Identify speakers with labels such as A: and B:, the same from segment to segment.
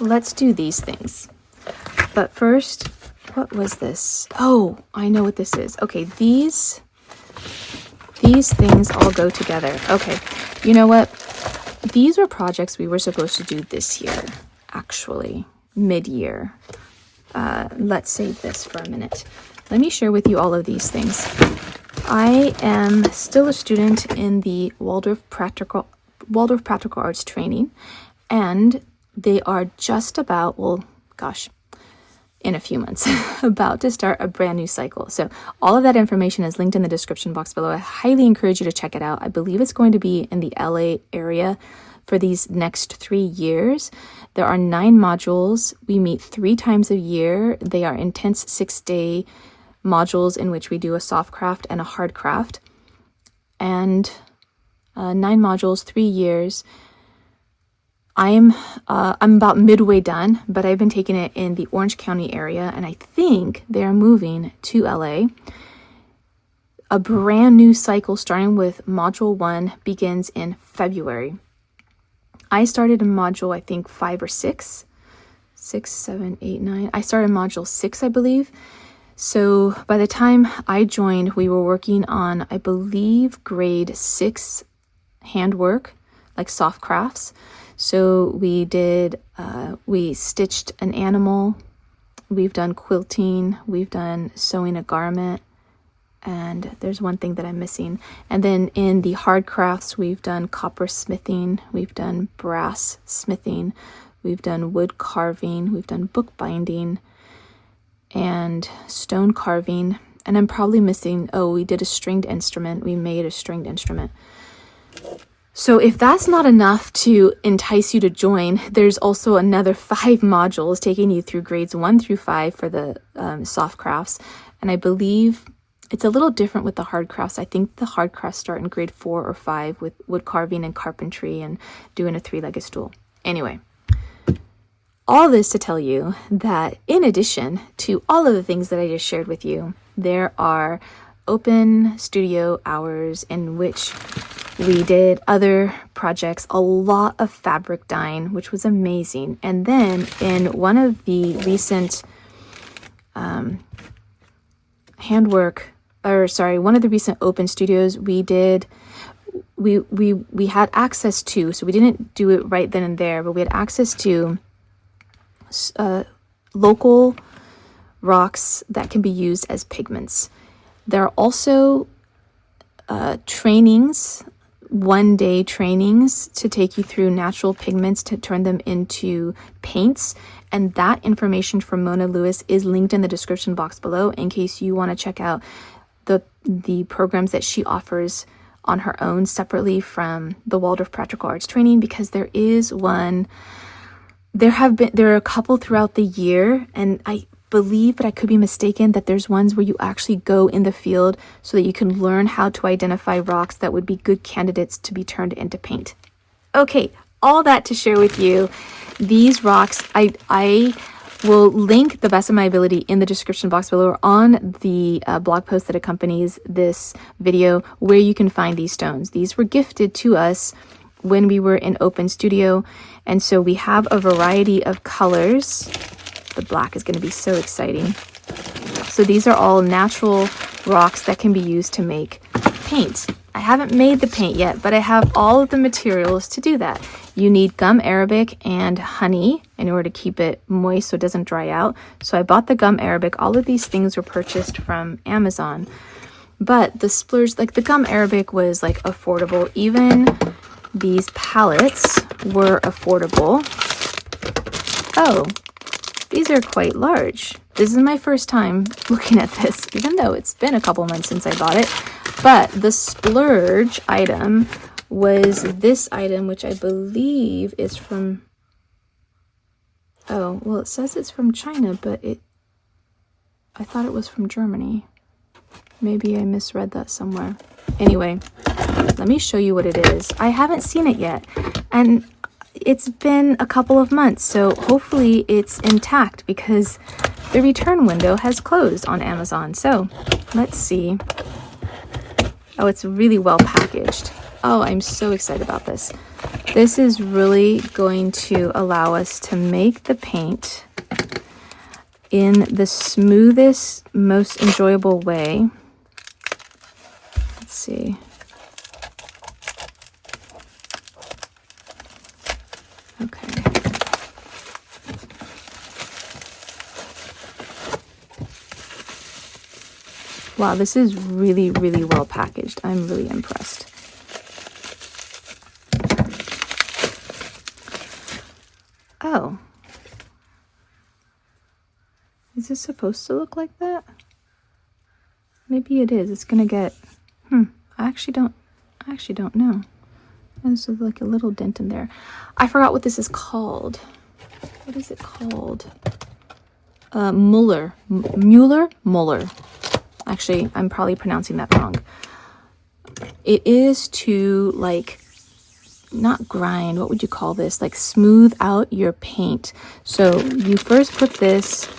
A: let's do these things. But first, what was this? Oh, I know what this is. Okay, these things all go together. Okay, you know what? These were projects we were supposed to do this year, actually, mid-year. Let's save this for a minute. Let me share with you all of these things. I am still a student in the Waldorf Practical Arts Training, and they are just about, well, gosh, in a few months, about to start a brand new cycle. So all of that information is linked in the description box below. I highly encourage you to check it out. I believe it's going to be in the LA area for these next 3 years. There are 9 modules. We meet 3 times a year. They are intense 6-day modules in which we do a soft craft and a hard craft. And 9 modules, 3 years. I'm about midway done, but I've been taking it in the Orange County area, and I think they're moving to LA. A brand new cycle starting with module 1 begins in February. I started in module, I think 5 or 6, 7, 8, 9. I started module 6, I believe. So by the time I joined, we were working on, I believe, grade 6 handwork, like soft crafts. So we did, we stitched an animal, we've done quilting, we've done sewing a garment, and there's one thing that I'm missing. And then in the hard crafts, we've done copper smithing, we've done brass smithing, we've done wood carving, we've done bookbinding, and stone carving. And I'm probably missing, oh, we did a stringed instrument, we made a stringed instrument. So if that's not enough to entice you to join, there's also another 5 modules taking you through grades 1 through 5 for the soft crafts. And I believe it's a little different with the hard crafts. I think the hard crafts start in grade 4 or 5 with wood carving and carpentry and doing a 3-legged stool. Anyway, all this to tell you that in addition to all of the things that I just shared with you, there are open studio hours in which we did other projects, a lot of fabric dyeing, which was amazing. And then in one of the recent one of the recent open studios, we had access to, so we didn't do it right then and there, but we had access to local rocks that can be used as pigments. There are also trainings, 1-day trainings to take you through natural pigments to turn them into paints. And that information from Mona Lewis is linked in the description box below in case you want to check out the programs that she offers on her own separately from the Waldorf Practical Arts Training, because there are a couple throughout the year, and I believe, but I could be mistaken, that there's ones where you actually go in the field so that you can learn how to identify rocks that would be good candidates to be turned into paint. Okay, all that to share with you. These rocks, I will link the best of my ability in the description box below or on the blog post that accompanies this video where you can find these stones. These were gifted to us when we were in open studio, and so we have a variety of colors. The black is going to be so exciting. So these are all natural rocks that can be used to make paint. I haven't made the paint yet, but I have all of the materials to do that. You need gum arabic and honey in order to keep it moist so it doesn't dry out. So I bought the gum arabic. All of these things were purchased from Amazon. But the splurge, like the gum arabic was like affordable. Even these palettes were affordable. Oh, these are quite large. This is my first time looking at this, even though it's been a couple months since I bought it. But the splurge item was this item, which I believe is from, oh, well, it says it's from China, but I thought it was from Germany. Maybe I misread that somewhere. Anyway, let me show you what it is. I haven't seen it yet, and it's been a couple of months, so hopefully it's intact because the return window has closed on Amazon. So let's see. Oh, it's really well packaged. Oh, I'm so excited about this. This is really going to allow us to make the paint in the smoothest, most enjoyable way. Let's see. Okay. Wow, this is really, really well packaged. I'm really impressed. Oh. Is this supposed to look like that? Maybe it is. It's gonna get, I actually don't know. There's like a little dent in there. I forgot what this is called. What is it called? Muller. Muller. Actually, I'm probably pronouncing that wrong. It is to like, not grind, what would you call this? Like smooth out your paint. So you first put this,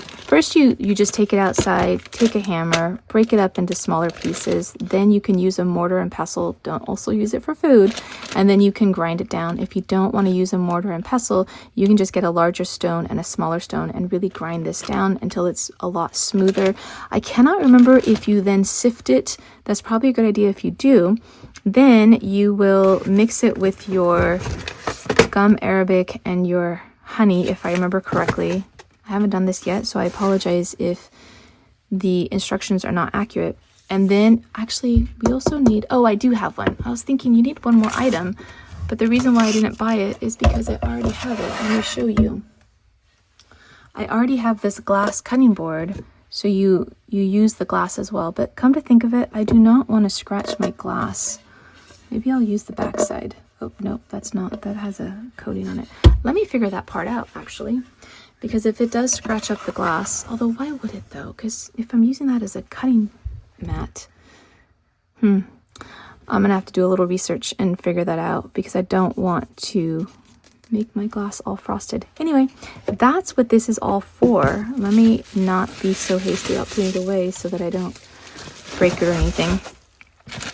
A: you just take it outside, take a hammer, break it up into smaller pieces. Then you can use a mortar and pestle. Don't also use it for food. And then you can grind it down. If you don't want to use a mortar and pestle, you can just get a larger stone and a smaller stone and really grind this down until it's a lot smoother. I cannot remember if you then sift it. That's probably a good idea if you do. Then you will mix it with your gum arabic and your honey, if I remember correctly. I haven't done this yet, so I apologize if the instructions are not accurate. And then, actually, we also need, oh, I do have one. I was thinking you need one more item, but the reason why I didn't buy it is because I already have it. Let me show you. I already have this glass cutting board, so you use the glass as well. But come to think of it, I do not want to scratch my glass. Maybe I'll use the back side. Oh, nope, that's not. That has a coating on it. Let me figure that part out, actually. Because if it does scratch up the glass, although why would it though? Because if I'm using that as a cutting mat, I'm gonna have to do a little research and figure that out because I don't want to make my glass all frosted. Anyway, that's what this is all for. Let me not be so hasty about putting it away so that I don't break it or anything.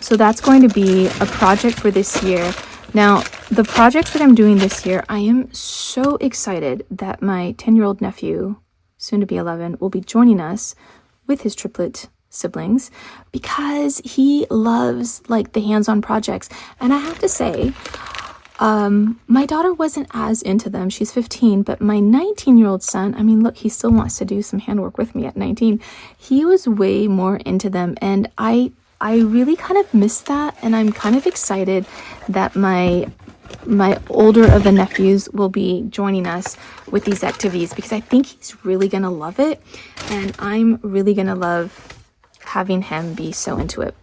A: So that's going to be a project for this year. Now, the projects that I'm doing this year, I am so excited that my 10-year-old nephew, soon to be 11, will be joining us with his triplet siblings because he loves like the hands-on projects. And I have to say, my daughter wasn't as into them. She's 15, but my 19-year-old son, I mean, look, he still wants to do some handwork with me at 19. He was way more into them, and I really kind of miss that, and I'm kind of excited that my older of the nephews will be joining us with these activities because I think he's really gonna love it, and I'm really gonna love having him be so into it.